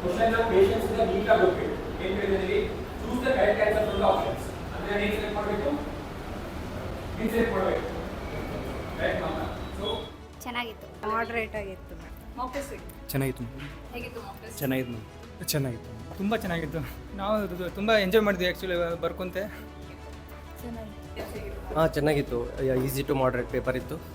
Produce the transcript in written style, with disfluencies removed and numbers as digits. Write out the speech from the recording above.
Question patience ಇಂದ neat ಆಗಿ ಹೋಗ್ಬೇಕು. ಏನ್ ಹೇಳಿದ್ರೆ choose the correct answer from the options. ಅಂದ್ರೆ ಏನು ಸೆಲೆಕ್ಟ್ ಮಾಡಬೇಕು, ಏನು ಸೆಲೆಕ್ಟ್ ಮಾಡಬೇಕು, ರೈಟ್ ಮಾತಾ. ಸೊ ಚೆನ್ನಾಗಿತ್ತು, ಮಾಡ್ರೇಟ್ ಆಗಿತ್ತು. ಚೆನ್ನಾಗಿತ್ತು. ಚೆನ್ನಾಗಿತ್ತು. ಚೆನ್ನಾಗಿತ್ತು. ತುಂಬ ಚೆನ್ನಾಗಿತ್ತು. ನಾವು ತುಂಬ ಎಂಜಾಯ್ ಮಾಡಿದ್ವಿ ಆ್ಯಕ್ಚುಲಿ ಬರ್ಕೊಂತೆ. ಹಾಂ ಚೆನ್ನಾಗಿತ್ತು. ಈಸಿ ಟು ಮಾಡ್ರೇಟ್ ಪೇಪರ್ ಇತ್ತು.